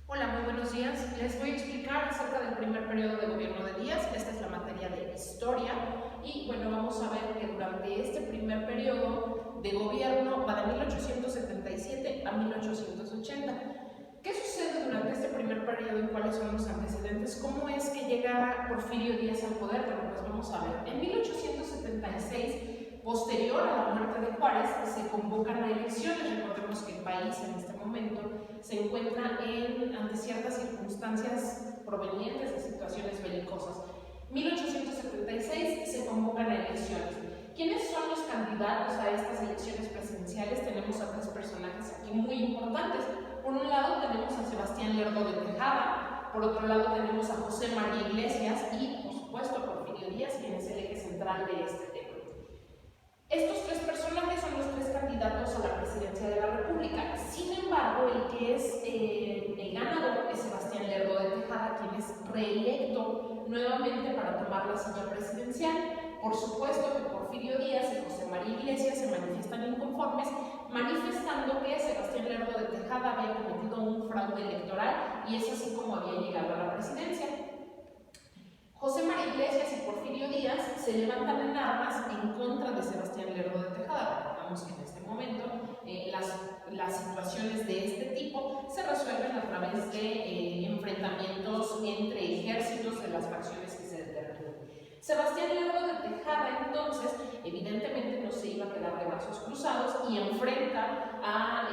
Hola, muy buenos días. Les voy a explicar acerca del primer periodo de gobierno de Díaz. Esta es la materia de historia y bueno, vamos a ver que durante este primer periodo de gobierno va de 1877 a 1880. ¿Qué sucede durante este primer periodo y cuáles son los antecedentes? ¿Cómo es que llega Porfirio Díaz al poder? Bueno, pues vamos a ver. En 1876, posterior a la muerte de Juárez, se convocan a elecciones. Recordemos que el país en este momento se encuentra ante ciertas circunstancias provenientes de situaciones belicosas. 1876 se convocan a elecciones. ¿Quiénes son los candidatos a estas elecciones presidenciales? Tenemos a tres personajes aquí muy importantes. Por un lado tenemos a Sebastián Lerdo de Tejada, por otro lado tenemos a José María Iglesias y, por supuesto, a Porfirio Díaz, quien es el eje central de este tema. Estos tres personajes son los tres candidatos a la presidencia de la República. Sin embargo, el que es el ganador es Sebastián Lerdo de Tejada, quien es reelecto nuevamente para tomar la silla presidencial. Por supuesto que Porfirio Díaz y José María Iglesias se manifiestan inconformes, manifestando que Sebastián Lerdo de Tejada había cometido un fraude electoral y es así como había llegado a la presidencia. José María Iglesias y Porfirio Díaz se levantan en armas en contra de Sebastián Lerdo de Tejada. Recordamos que en este momento las situaciones de este tipo se resuelven a través de enfrentamientos entre ejércitos de las facciones que se determinan. Sebastián Lerdo de Tejada entonces evidentemente no se iba a quedar de brazos cruzados y enfrenta a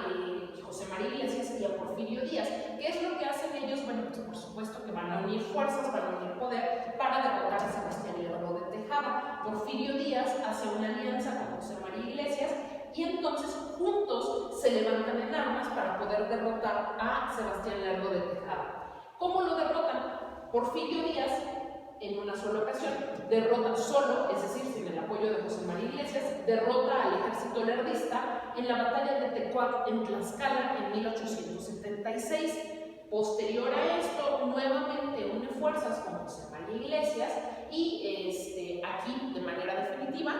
José María Iglesias y a Porfirio Díaz. ¿Qué es lo que hacen ellos? Bueno, pues por supuesto que van a unir fuerzas, van a unir poder para derrotar a Sebastián Lerdo de Tejada. Porfirio Díaz hace una alianza con José María Iglesias y entonces juntos se levantan en armas para poder derrotar a Sebastián Lerdo de Tejada. ¿Cómo lo derrotan? Porfirio Díaz, en una sola ocasión, derrota solo, es decir, sin el apoyo de José María Iglesias, derrota al ejército lerdista en la batalla de Tecuac en Tlaxcala en 1876. Posterior a esto, nuevamente une fuerzas con José María Iglesias y aquí, de manera definitiva,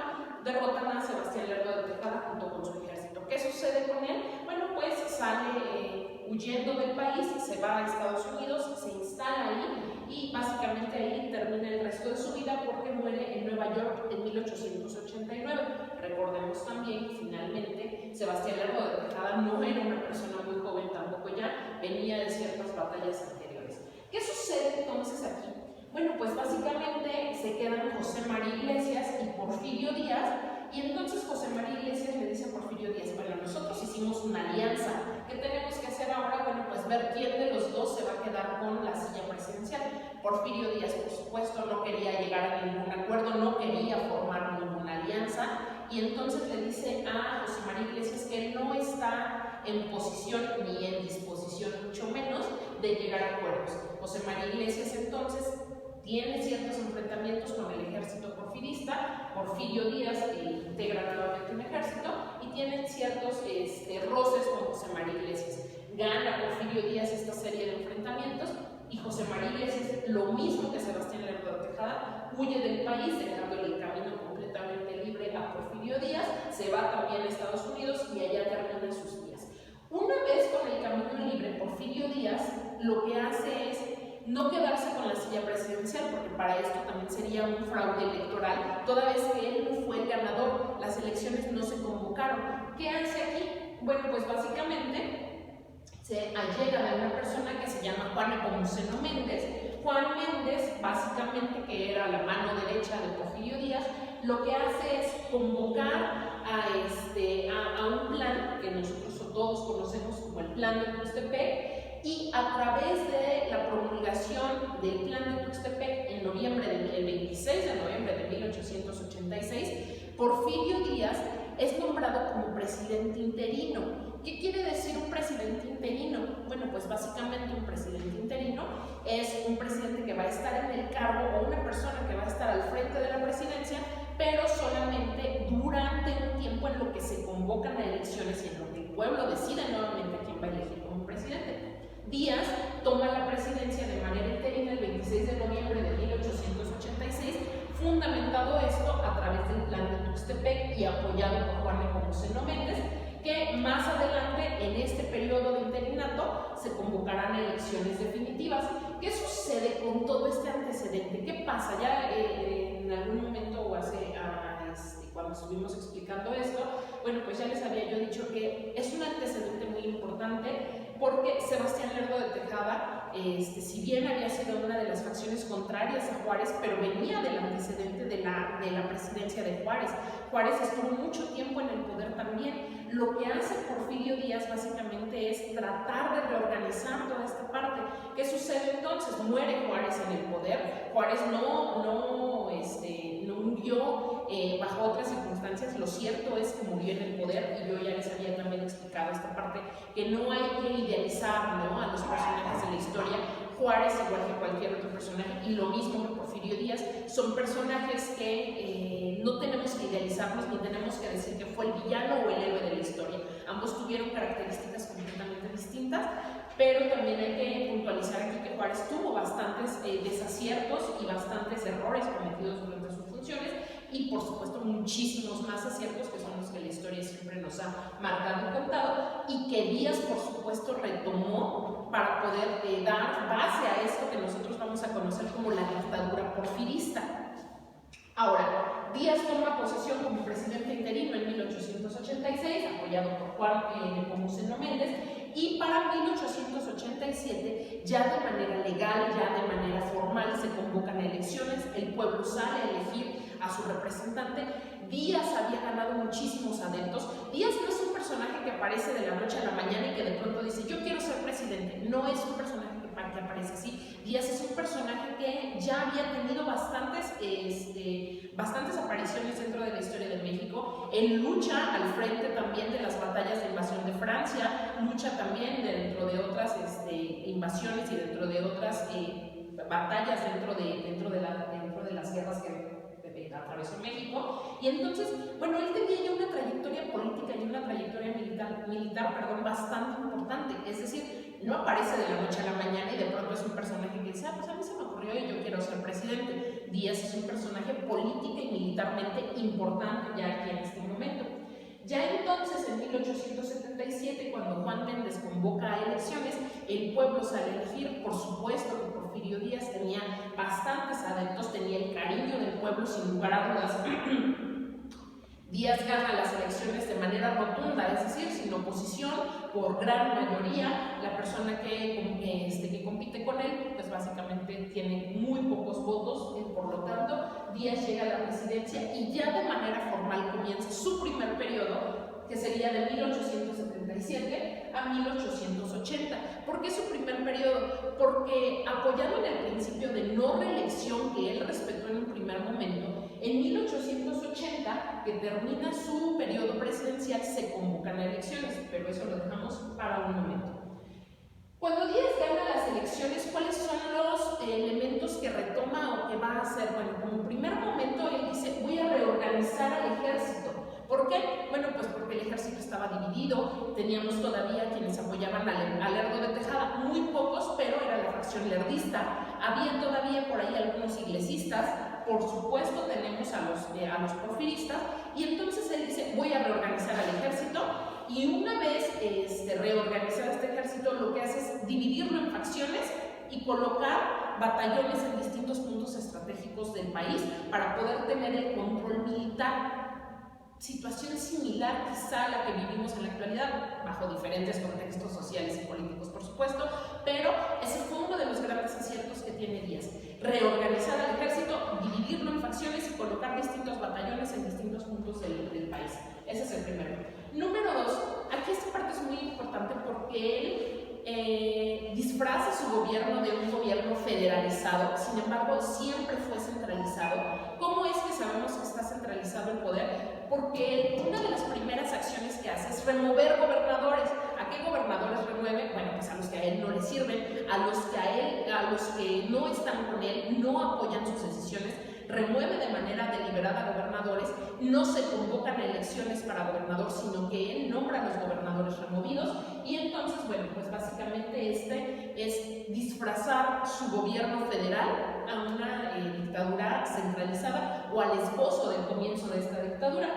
derrotan a Sebastián Lerdo de Tejada junto con su ejército. ¿Qué sucede con él? Bueno, pues sale huyendo del país, se va a Estados Unidos, se instala ahí y básicamente ahí termina el resto de su vida porque muere en Nueva York en 1889. Recordemos también que finalmente Sebastián Lerdo de Tejada no era una persona muy joven tampoco, ya venía de ciertas batallas anteriores. ¿Qué sucede entonces aquí? Bueno, pues básicamente se quedan José María Iglesias y Porfirio Díaz, y entonces José María Iglesias le dice a Porfirio Díaz: bueno, nosotros hicimos una alianza, ¿qué tenemos que hacer ahora? Bueno, pues ver quién de los dos se va a quedar con la silla presidencial. Porfirio Díaz, por supuesto, no quería llegar a ningún acuerdo, no quería formar ninguna alianza, y entonces le dice a José María Iglesias que él no está en posición ni en disposición, mucho menos, de llegar a acuerdos. José María Iglesias entonces tiene ciertos enfrentamientos con el ejército porfirista. Porfirio Díaz integra nuevamente un ejército y tiene ciertos roces con José María Iglesias. Gana Porfirio Díaz esta serie de enfrentamientos y José María Iglesias, lo mismo que Sebastián Lerdo de Tejada, huye del país, dejándole el camino completamente libre a Porfirio Díaz, se va también a Estados Unidos y allá termina sus días. Una vez con el camino libre, Porfirio Díaz lo que hace es no quedarse con la silla presidencial, porque para esto también sería un fraude electoral, toda vez que él no fue el ganador, las elecciones no se convocaron. ¿Qué hace aquí? Bueno, pues básicamente se allega a una persona que se llama Juan Nepomuceno Méndez. Juan Méndez, básicamente, que era la mano derecha de Porfirio Díaz, lo que hace es convocar a un plan que nosotros todos conocemos como el Plan de Tuxtepec, y a través de la promulgación del Plan de Tuxtepec en el 26 de noviembre de 1886, Porfirio Díaz es nombrado como presidente interino. ¿Qué quiere decir un presidente interino? Bueno, pues básicamente un presidente interino es un presidente que va a estar en el cargo o una persona que va a estar al frente de la presidencia, pero solamente durante un tiempo en lo que se convocan a elecciones y en lo que el pueblo decide nuevamente a quién va a elegir como presidente. Díaz toma la presidencia de manera interina el 26 de noviembre de 1886, fundamentado esto a través del Plan de Tuxtepec y apoyado por Juan Nepomuceno Méndez, que más adelante en este periodo de interinato se convocarán elecciones definitivas. ¿Qué sucede con todo este antecedente? ¿Qué pasa? Ya en algún momento o cuando estuvimos explicando esto, bueno, pues ya les había yo dicho que es un antecedente muy importante porque Sebastián Lerdo de Tejada, si bien había sido una de las facciones contrarias a Juárez, pero venía del antecedente de la presidencia de Juárez. Juárez estuvo mucho tiempo en el poder también. Lo que hace Porfirio Díaz básicamente es tratar de reorganizar toda esta parte. ¿Qué sucede entonces? Muere Juárez en el poder. Juárez no murió bajo otras circunstancias. Lo cierto es que murió en el poder, y yo ya les había también explicado esta parte, que no hay que idealizar, ¿no?, a los personajes de la historia. Juárez, igual que cualquier otro personaje, y lo mismo que Porfirio Díaz, son personajes que no tenemos que idealizarlos ni tenemos que decir que fue el villano o el héroe de la historia. Ambos tuvieron características completamente distintas, pero también hay que puntualizar aquí que Juárez tuvo bastantes desaciertos y bastantes errores cometidos durante sus funciones, y por supuesto muchísimos más aciertos, que son los que la historia siempre nos ha marcado y contado, y que Díaz por supuesto retomó para poder dar base a esto que nosotros vamos a conocer como la dictadura porfirista. Ahora, Díaz toma posesión como presidente interino en 1886, apoyado por Juan Nepomuceno Méndez, y para 1887, ya de manera legal, ya de manera formal, se convocan elecciones, el pueblo sale a elegir a su representante. Díaz había ganado muchísimos adeptos. Díaz no es un personaje que aparece de la noche a la mañana y que de pronto dice, yo quiero ser presidente. No es un personaje que aparece así. Díaz es un personaje que ya había tenido bastantes apariciones dentro de la historia de México. Él lucha al frente también de las batallas de invasión de Francia, lucha también dentro de otras invasiones y dentro de otras batallas dentro de las guerras que atravesó México. Y entonces, bueno, él tenía ya una trayectoria política y una trayectoria militar, bastante importante. Es decir, no aparece de la noche a la mañana y de pronto es un personaje que dice, pues a mí se me ocurrió y yo quiero ser presidente. Díaz es un personaje política y militarmente importante ya aquí en este momento. Ya entonces, en 1877, cuando Juan Méndez convoca a elecciones, el pueblo sale a elegir. Por supuesto que Porfirio Díaz tenía bastantes adeptos, tenía el cariño del pueblo sin lugar a dudas. Díaz gana las elecciones de manera rotunda, es decir, sin oposición, por gran mayoría. La persona que compite con él, pues básicamente tiene muy pocos votos, por lo tanto, Díaz llega a la presidencia y ya de manera formal comienza su primer periodo, que sería de 1877 a 1880. ¿Por qué su primer periodo? Porque apoyado en el principio de no reelección que él respetó en un primer momento, en 1880, que termina su periodo presidencial, se convocan a elecciones, pero eso lo dejamos para un momento. Cuando Díaz gana las elecciones, ¿cuáles son los elementos que retoma o que va a hacer? Bueno, como primer momento él dice, voy a reorganizar al ejército. ¿Por qué? Bueno, pues porque el ejército estaba dividido, teníamos todavía quienes apoyaban a Lerdo de Tejada, muy pocos, pero era la facción lerdista. Había todavía por ahí algunos iglesistas, por supuesto tenemos a los porfiristas, y entonces él dice, voy a reorganizar al ejército, y una vez reorganizado este ejército, lo que hace es dividirlo en facciones y colocar batallones en distintos puntos estratégicos del país para poder tener el control militar. Situación similar quizá a la que vivimos en la actualidad, bajo diferentes contextos sociales y políticos, por supuesto, pero ese fue uno de los grandes aciertos que tiene Díaz. Reorganizar al ejército, dividirlo en facciones y colocar distintos batallones en distintos puntos del país. Ese es el primero. Número dos, aquí esta parte es muy importante porque él disfraza su gobierno de un gobierno federalizado, sin embargo siempre fue centralizado. ¿Cómo es que sabemos que está centralizado el poder? Porque una de las primeras acciones que hace es remover gobernadores. ¿A qué gobernadores remueve? Bueno, pues a los que a él no le sirven, a los que no están con él, no apoyan sus decisiones. Remueve de manera deliberada gobernadores, no se convocan elecciones para gobernador, sino que él nombra a los gobernadores removidos, y entonces, bueno, pues básicamente es disfrazar su gobierno federal a una dictadura centralizada o al esbozo del comienzo de esta dictadura.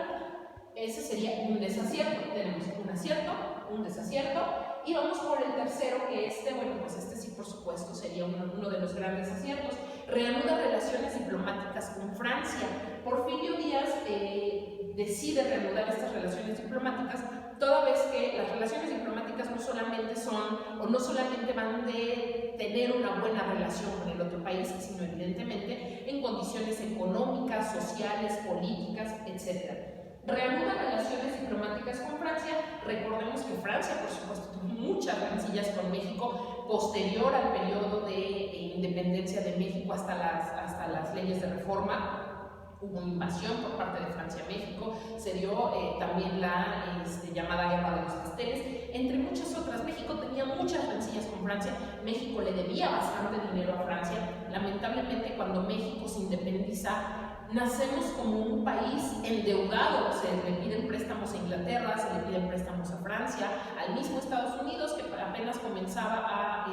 Ese sería un desacierto. Tenemos un acierto, un desacierto, y vamos por el tercero, que bueno, pues este sí, por supuesto, sería uno de los grandes aciertos. Reanuda relaciones diplomáticas con Francia. Porfirio Díaz decide reanudar estas relaciones diplomáticas, toda vez que las relaciones diplomáticas no solamente van de tener una buena relación con el otro país, sino evidentemente en condiciones económicas, sociales, políticas, etc. Reanuda relaciones diplomáticas con Francia. Recordemos que Francia, por supuesto, tuvo muchas rencillas con México posterior al periodo de independencia de México hasta las leyes de reforma. Hubo invasión por parte de Francia a México, se dio también la llamada Guerra de los Casteles, entre muchas otras. México tenía muchas rencillas con Francia, México le debía bastante dinero a Francia. Lamentablemente, cuando México se independiza, nacemos como un país endeudado. Se le piden préstamos a Inglaterra, se le piden préstamos a Francia, al mismo Estados Unidos, que apenas comenzaba a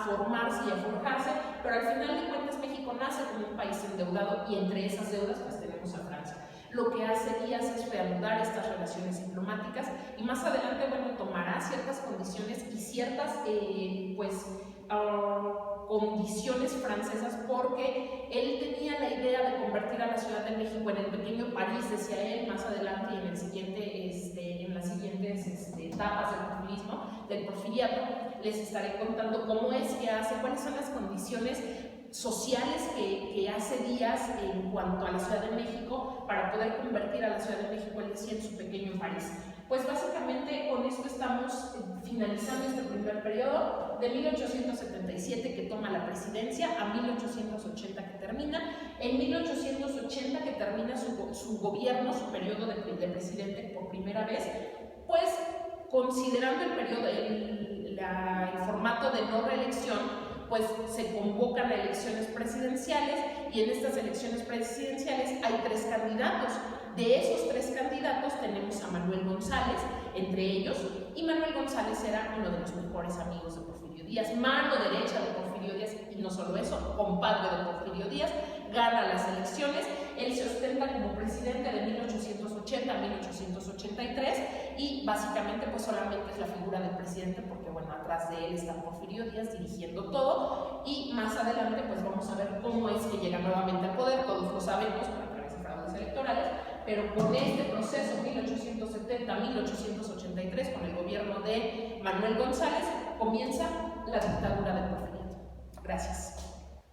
formarse y a forjarse, pero al final de cuentas México nace como un país endeudado, y entre esas deudas pues tenemos a Francia. Lo que hace Díaz es reanudar estas relaciones diplomáticas, y más adelante, bueno, tomará ciertas condiciones y ciertas condiciones francesas, porque él tenía la idea de convertir a la Ciudad de México en el pequeño París, decía él. Más adelante, en las siguientes etapas del porfiriato, les estaré contando cómo es que hace, cuáles son las condiciones sociales que hace Díaz en cuanto a la Ciudad de México para poder convertir a la Ciudad de México, él decía, en su pequeño París. Pues básicamente con esto estamos finalizando este primer periodo, de 1877, que toma la presidencia, a 1880, que termina. En 1880, que termina su gobierno, su periodo de presidente por primera vez, pues considerando el periodo, el formato de no reelección, pues se convocan a elecciones presidenciales, y en estas elecciones presidenciales hay 3 candidatos. De esos 3 candidatos tenemos a Manuel González, entre ellos, y Manuel González era uno de los mejores amigos de Porfirio Díaz, mano derecha de Porfirio Díaz, y no solo eso, compadre de Porfirio Díaz. Gana las elecciones, él se ostenta como presidente de 1880 a 1883, y básicamente pues solamente es la figura del presidente, porque bueno, atrás de él está Porfirio Díaz dirigiendo todo, y más adelante pues vamos a ver cómo es que llega nuevamente al poder. Todos lo sabemos a través de fraudes electorales, pero con este proceso 1870-1883, con el gobierno de Manuel González, comienza la dictadura del porfiriato. Gracias.